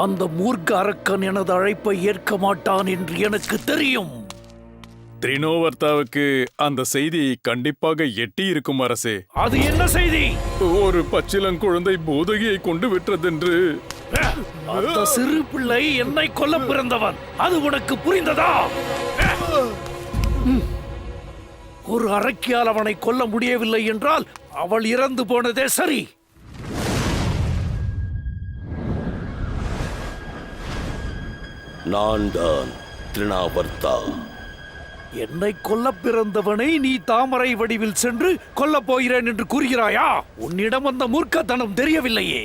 அந்த மூர்க்க அரக்கன் எனது அழைப்பை ஏற்க மாட்டான் என்று எனக்கு தெரியும். திரினோவர்த்தாவுக்கு அந்த செய்தி கண்டிப்பாக எட்டி இருக்கும் அரசே. அது என்ன செய்தி? ஒரு பச்சிலங்குழந்தை போதகியை கொண்டு விட்டதென்று. அந்த சிறு பிள்ளை என்னை கொல்ல பிறந்தவன். அது உனக்கு புரிந்ததா? ஒரு அரக்கியால் அவனை கொல்ல முடியவில்லை என்றால் அவள் இறந்து போனதே சரி. நான் தான் திரினோவர்த்தா. என்னை கொல்ல பிறந்தவனை நீ தாமரை வடிவில் சென்று கொல்லப் போகிறேன் என்று கூறுகிறாயா? உன்னிடம் அந்த மூர்க்கத்தனம் தெரியவில்லையே.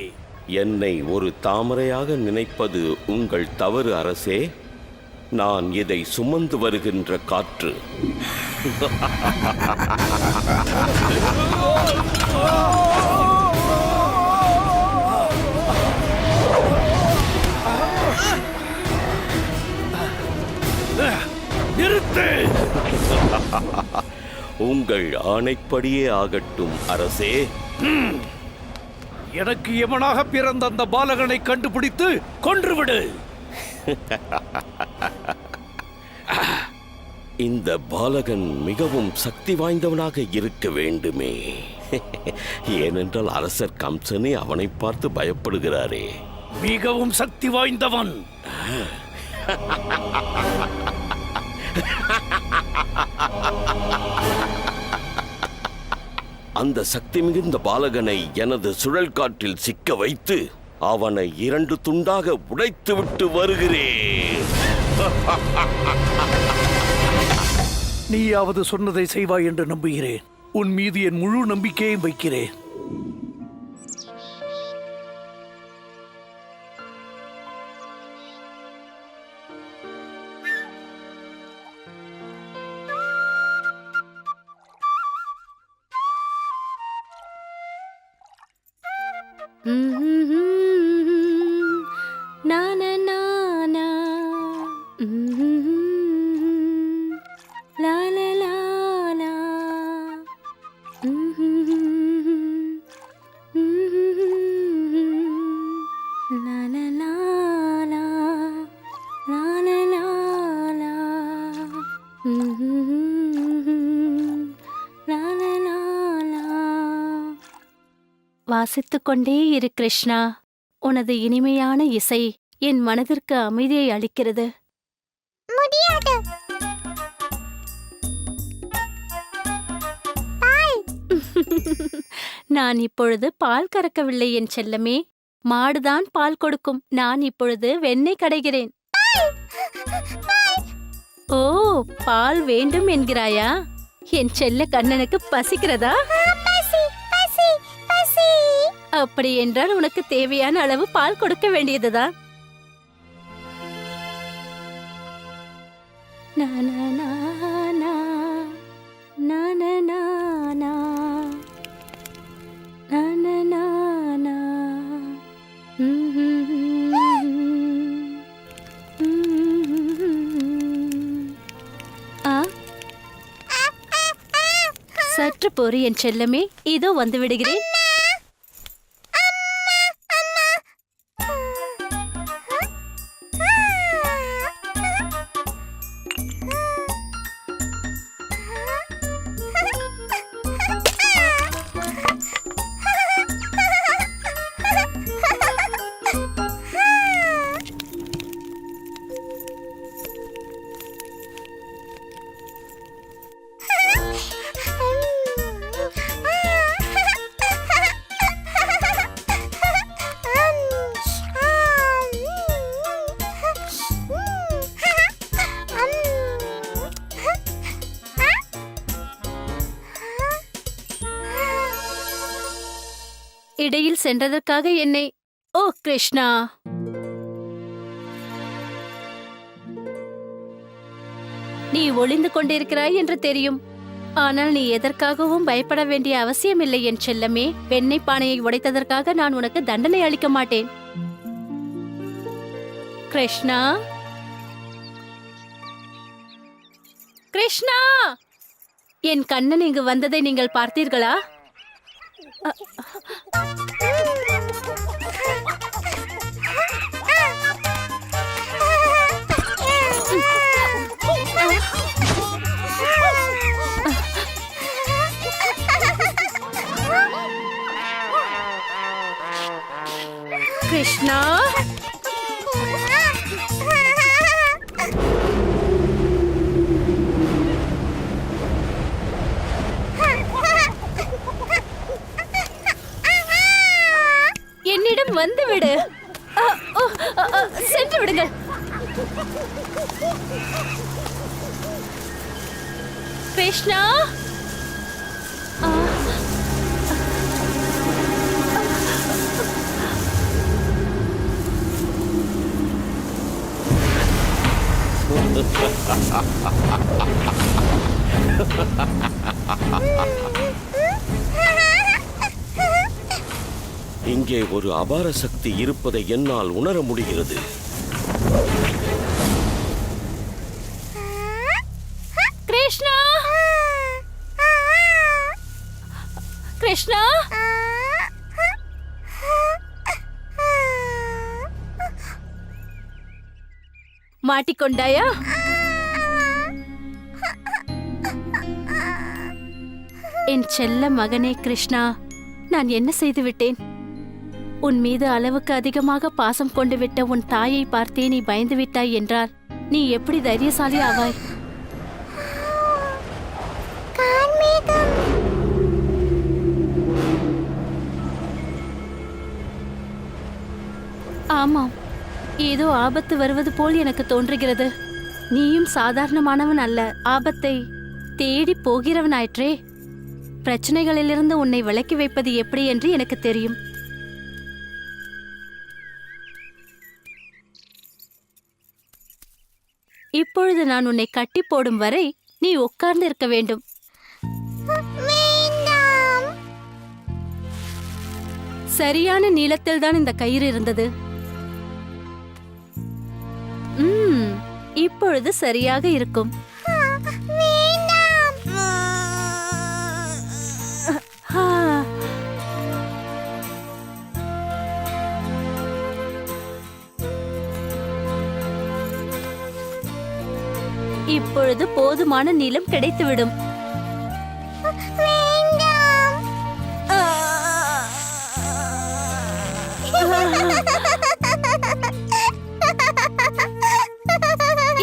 என்னை ஒரு தாமரையாக நினைப்பது உங்கள் தவறு அரசே. நான் இதை சுமந்து வருகின்ற காற்று. நிறுத்து! உங்கள் ஆணைப்படியே ஆகட்டும் அரசே. எனக்கு எவனாக பிறந்த அந்த பாலகனை கண்டுபிடித்து கொன்றுவிடு. இந்த பாலகன் மிகவும் சக்தி வாய்ந்தவனாக இருக்க வேண்டுமே. ஏனென்றால் அரசர் கம்சனே அவனை பார்த்து பயப்படுகிறாரே. மிகவும் சக்தி வாய்ந்தவன். அந்த சக்தி மிகுந்த பாலகனை எனது சுழல் காற்றில் சிக்க வைத்து அவனை 2 துண்டாக உடைத்து விட்டு வருகிறேன். நீயாவது சொன்னதை செய்வாய் என்று நம்புகிறேன். உன் மீது என் முழு நம்பிக்கையை வைக்கிறேன். வாசித்துக் கொண்டே இரு கிருஷ்ணா. உனது இனிமையான இசை என் மனதிற்கு அமைதியை அளிக்கிறது. முடியாது. நான் இப்பொழுது பால் கறக்கவில்லை என் செல்லமே. மாடுதான் பால் கொடுக்கும். நான் இப்பொழுது வெண்ணெய் கடைகிறேன். ஓ, பால் வேண்டும் என்கிறாயா? என் செல்ல கண்ணனுக்கு பசிக்கிறதா? அப்படி என்றால் உனக்கு தேவையான அளவு பால் கொடுக்க வேண்டியதுதான். சற்று பொறு என் செல்லமே, இதோ வந்து விடுகிறேன். இடையில் சென்றதற்காக என்னை... ஓ கிருஷ்ணா, நீ ஒளிந்து கொண்டிருக்கிறாய் என்று தெரியும். ஆனால் நீ எதற்காகவும் பயப்பட வேண்டிய அவசியமில்லை என் செல்லமே. வெண்ணெய் பானையை உடைத்ததற்காக நான் உனக்கு தண்டனை அளிக்க மாட்டேன். கிருஷ்ணா, கிருஷ்ணா, என் கண்ணன் இங்கு வந்ததை நீங்கள் பார்த்தீர்களா? கிருஷ்ணா, என்னிடம் வந்து விடு. சென்று விடுங்கள். கிருஷ்ணா, இங்கே ஒரு அபார சக்தி இருப்பதை என்னால் உணர முடிகிறது. கிருஷ்ணா, கிருஷ்ணா, மாட்டிக்கொண்டாயா? என் செல்ல மகனே கிருஷ்ணா, நான் என்ன செய்து விட்டேன்? உன் மீது அளவுக்கு அதிகமாக பாசம் கொண்டு விட்ட உன் தாயை பார்த்தே நீ பயந்து விட்டாய் என்றால் நீ எப்படி தைரியசாலி ஆவாய்? ஆமாம், ஏதோ ஆபத்து வருவது போல் எனக்கு தோன்றுகிறது. நீயும் சாதாரணமானவன் அல்ல, ஆபத்தை தேடி போகிறவனாயிற்றே. பிரச்சனைகளிலிருந்து உன்னை விலக்கி வைப்பது எப்படி என்று எனக்கு தெரியும். இப்பொழுது நான் உன்னை கட்டி போடும் வரை நீ உட்கார்ந்து இருக்க வேண்டும். சரியான நீளத்தில் தான் இந்த கயிறு இருந்தது. இப்பொழுது சரியாக இருக்கும். இப்பொழுது போதுமான நீளம் கிடைத்துவிடும்.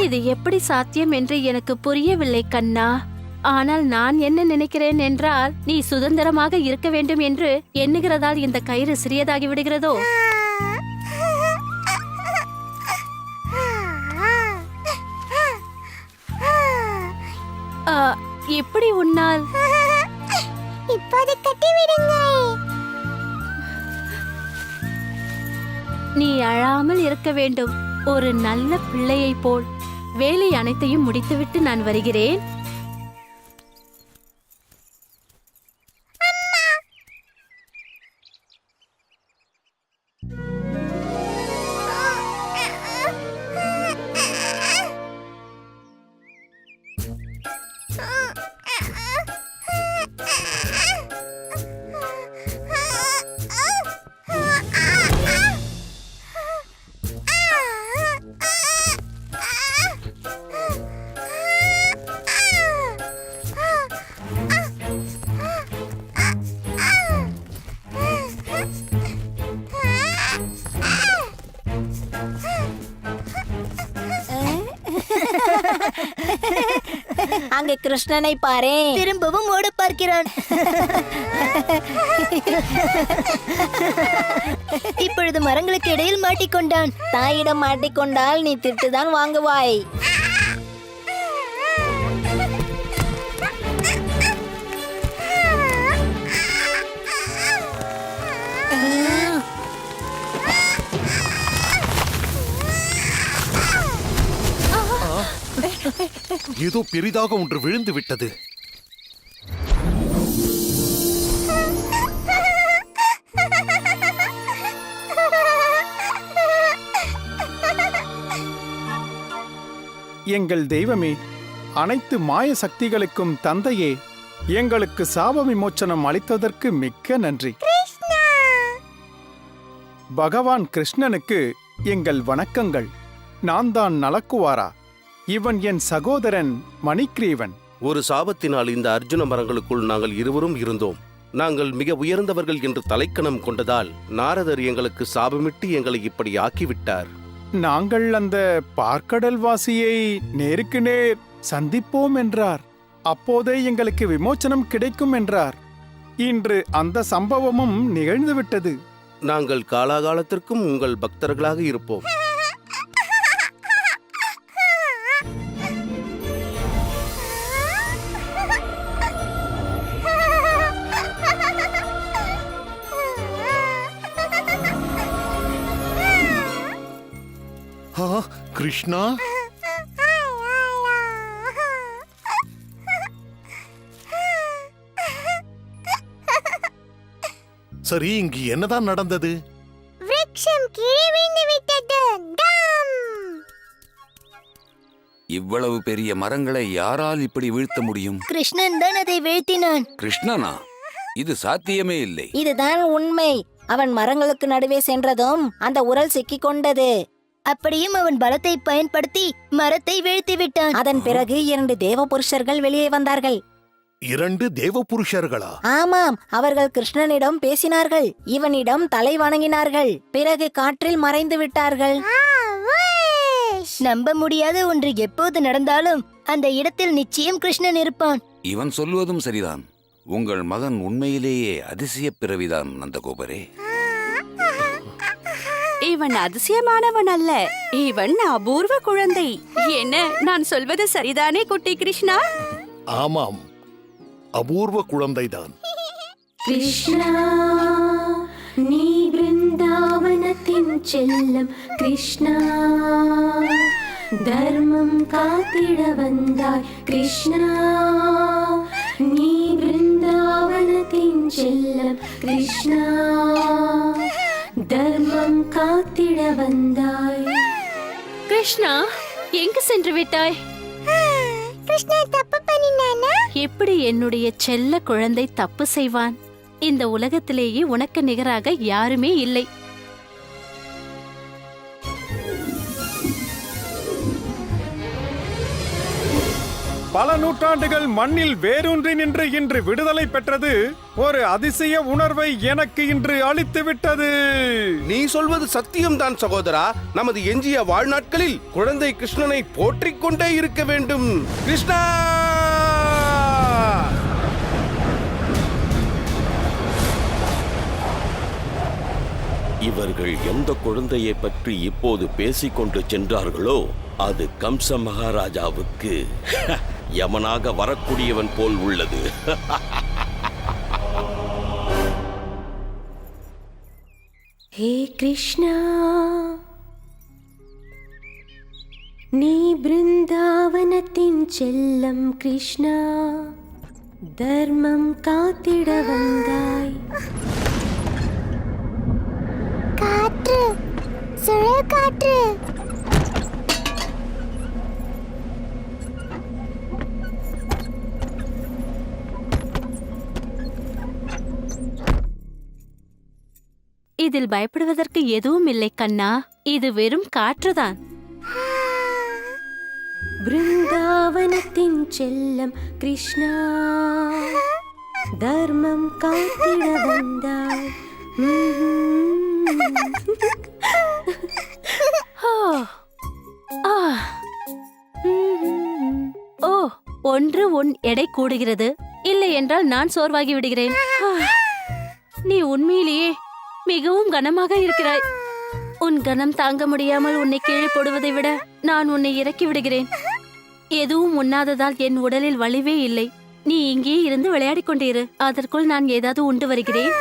இது எப்படி சாத்தியம் என்று எனக்கு புரியவில்லை கண்ணா. ஆனால் நான் என்ன நினைக்கிறேன் என்றால், நீ சுதந்திரமாக இருக்க வேண்டும் என்று எண்ணுகிறதால் இந்த கயிறு சிறியதாகி விடுகிறதோ? எப்படி உன்னால்? இப்போது கட்டி விடுங்கள். நீ அழாமல் இருக்க வேண்டும், ஒரு நல்ல பிள்ளையை போல். வேலை அனைத்தையும் முடித்துவிட்டு நான் வருகிறேன். அங்கே கிருஷ்ணனை பாரே, திரும்பவும் ஓட பார்க்கிறான். இப்பொழுது மரங்களுக்கு இடையில் மாட்டிக்கொண்டான். தாயிடம் மாட்டிக்கொண்டால் நீ திட்டுதான் வாங்குவாய். ஏதோ பெரிதாக ஒன்று விழுந்து விட்டது. எங்கள் தெய்வமே, அனைத்து மாய சக்திகளுக்கும் தந்தையே, எங்களுக்கு சாப விமோச்சனம் அளித்ததற்கு மிக்க நன்றி. பகவான் கிருஷ்ணனுக்கு எங்கள் வணக்கங்கள். நான் தான் நலக்குவாரா. இவன் என் சகோதரன் மணிக்ரீவன். ஒரு சாபத்தினால் இந்த அர்ஜுன மரங்களுக்குள் நாங்கள் இருவரும் இருந்தோம். நாங்கள் மிக உயர்ந்தவர்கள் என்று தலைக்கணம் கொண்டதால் நாரதர் எங்களுக்கு சாபமிட்டு எங்களை இப்படி ஆக்கிவிட்டார். நாங்கள் அந்த பார்க்கடல்வாசியை நேருக்கு நேர் சந்திப்போம் என்றார். அப்போதே எங்களுக்கு விமோச்சனம் கிடைக்கும் என்றார். இன்று அந்த சம்பவமும் நிகழ்ந்துவிட்டது. நாங்கள் காலாகாலத்திற்கும் உங்கள் பக்தர்களாக இருப்போம். கிருஷ்ணா, சரி, இங்கு என்னதான் நடந்தது? விருட்சம் கீழே விழுந்து விட்டது. இவ்வளவு பெரிய மரங்களை யாரால் இப்படி வீழ்த்த முடியும்? கிருஷ்ணன் தான் அதை வீழ்த்தினான். கிருஷ்ணனா? இது சாத்தியமே இல்லை. இதுதான் உண்மை. அவன் மரங்களுக்கு நடுவே சென்றதும் அந்த உரல் சிக்கிக் கொண்டது. அப்படியும் அவன் பலத்தை பயன்படுத்தி மரத்தை வீழ்த்தி விட்டான். அதன் பிறகு 2 தேவ புருஷர்கள் வெளியே வந்தார்கள். 2 தேவ புருஷர்களா? ஆமாம், அவர்கள் கிருஷ்ணனிடம் பேசினார்கள், இவனிடம் தலை வணங்கினார்கள், பிறகு காற்றில் மறைந்து விட்டார்கள். நம்ப முடியாத ஒன்று எப்போது நடந்தாலும் அந்த இடத்தில் நிச்சயம் கிருஷ்ணன் இருப்பான். இவன் சொல்வதும் சரிதான். உங்கள் மகன் உண்மையிலேயே அதிசய பிறவிதான் நந்தகோபரே. இவன் அதிசயமானவன் அல்ல, இவன் அபூர்வ குழந்தை. என்ன, நான் சொல்வது சரிதானே குட்டி கிருஷ்ணா? ஆமாம், அபூர்வ குழந்தைதான். கிருஷ்ணா, நீ பிருந்தாவனத்தின் செல்லம். கிருஷ்ணா, தர்மம் காத்திட வந்தாய். கிருஷ்ணா, நீ பிருந்தாவனத்தின் செல்லம். கிருஷ்ணா, தர்மம் காத்திட வந்தாய். கிருஷ்ணா, எங்கு சென்று விட்டாய்? கிருஷ்ணா தப்பு பண்ணினானா? எப்படி என்னுடைய செல்ல குழந்தை தப்பு செய்வான்? இந்த உலகத்திலேயே உனக்கு நிகராக யாருமே இல்லை. பல நூற்றாண்டுகள் மண்ணில் வேரூன்றி நின்று இன்று விடுதலை பெற்றது ஒரு அதிசய உணர்வை எனக்கு இன்று அளித்து விட்டது. நீ சொல்வது சத்தியம்தான் சகோதரா. நமது எஞ்சிய வாழ்நாட்களில் குழந்தை கிருஷ்ணனை போற்றிக் கொண்டே இருக்க வேண்டும். கிருஷ்ணா! இவர்கள் எந்த குழந்தையை பற்றி இப்போது பேசிக்கொண்டு சென்றார்களோ அது கம்ச மகாராஜாவுக்கு யமனாக வரக்கூடியவன் போல் உள்ளது. ஹே கிருஷ்ணா, நீ பிருந்தாவனத்தின் செல்லம். கிருஷ்ணா, தர்மம் காத்திட வந்தாய். காற்று, சுழல் காற்று. இதில் பயப்படுவதற்கு எதுவும் இல்லை கண்ணா, இது வெறும் காற்றுதான். பிருந்தாவனத்தின் செல்லம். கிருஷ்ணா, தர்மம் காத்திட வந்தாய். ஓ, ஒன்று உன் எடை கூடுகிறது, இல்லை என்றால் நான் சோர்வாகி விடுகிறேன். நீ உண்மையிலேயே மிகவும் கனமாக இருக்கிறாய். உன் கனம் தாங்க முடியாமல் உன்னை கீழே போடுவதை விட நான் உன்னை இறக்கி விடுகிறேன். எதுவும் உண்ணாததால் என் உடலில் வலிவே இல்லை. நீ இங்கே இருந்து விளையாடிக் கொண்டிரு, அதற்குள் நான் ஏதாவது உண்டு வருகிறேன்.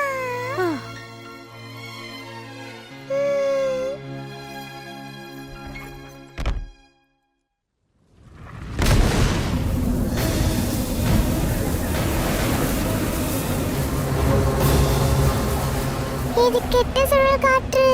இது கெட்ட சுழல் காற்று.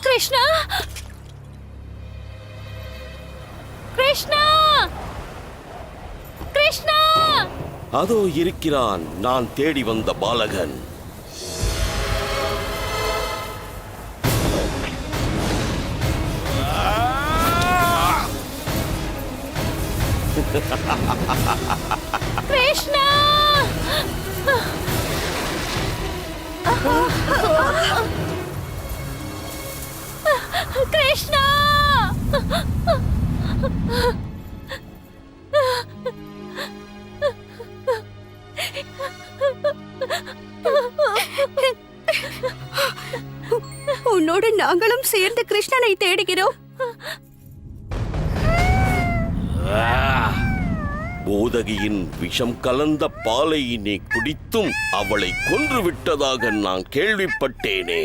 கிருஷ்ணா, கிருஷ்ணா, கிருஷ்ணா! அதோ இருக்கிறான் நான் தேடி வந்த பாலகன். கிருஷ்ணா! கிருஷ்ணா! உன்னோடு நாங்களும் சேர்ந்து கிருஷ்ணனை தேடுகிறோம். போதகியின் விஷம் கலந்த பாலை நீ குடித்தும் அவளை கொன்று விட்டதாக நான் கேள்விப்பட்டேனே.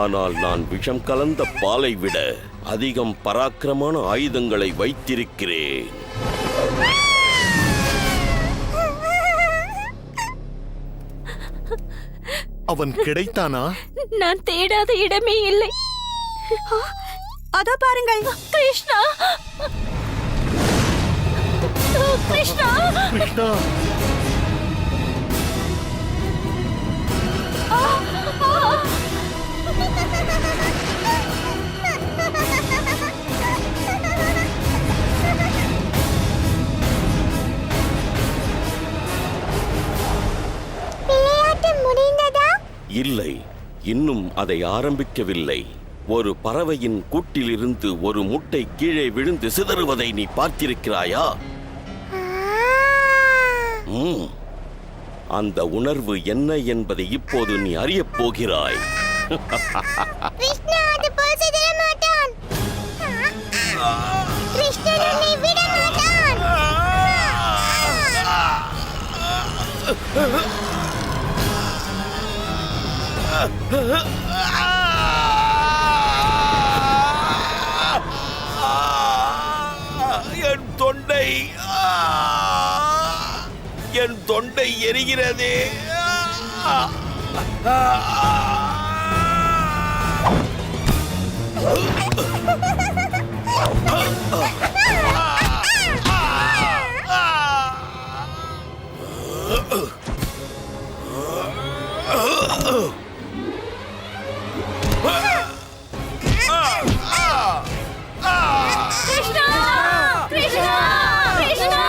ஆனால் நான் விஷம் கலந்த பாலை விட அதிகம் பராக்கிரமான ஆயுதங்களை வைத்திருக்கிறேன். அவன் கிடைத்தானா? நான் தேடாத இடமே இல்லை. அதோ பாருங்கள். கிருஷ்ணா! கிருஷ்ணா! கிருஷ்ணா! இல்லை, இன்னும் அதை ஆரம்பிக்கவில்லை. ஒரு பறவையின் கூட்டிலிருந்து ஒரு முட்டை கீழே விழுந்து சிதறுவதை நீ பார்த்திருக்கிறாயா? அந்த உணர்வு என்ன என்பதை இப்போது நீ அறியப் போகிறாய். என் தொண்டை, என் தொண்டை எரிகிறதே. கிருஷ்ணா! கிருஷ்ணா! கிருஷ்ணா!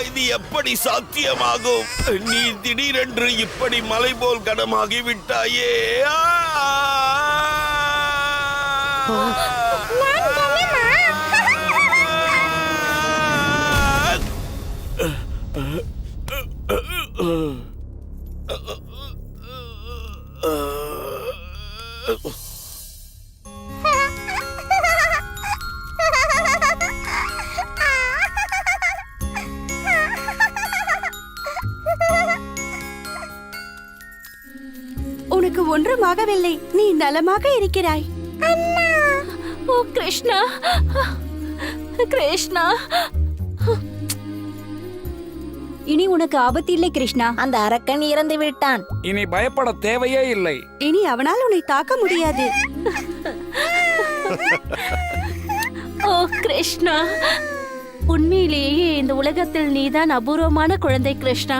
இது எப்படி சாத்தியமாகும்? நீ திடீரென்று இப்படி மலை போல் கனமாகி விட்டாயே. உனக்கு ஒன்றும் ஆகவில்லை. நீ நலமாக இருக்கிறாய். ஓ கிருஷ்ணா! கிருஷ்ணா! இனி உனக்கு ஆபத்து இல்லை கிருஷ்ணா. அந்த அரக்கன் இறந்து விட்டான். இனி பயப்பட தேவையே இல்லை. இனி அவனால் உன்னை தாக்க முடியாது. ஓ கிருஷ்ணா, உண்மையிலேயே இந்த உலகத்தில் நீதான் அபூர்வமான குழந்தை கிருஷ்ணா.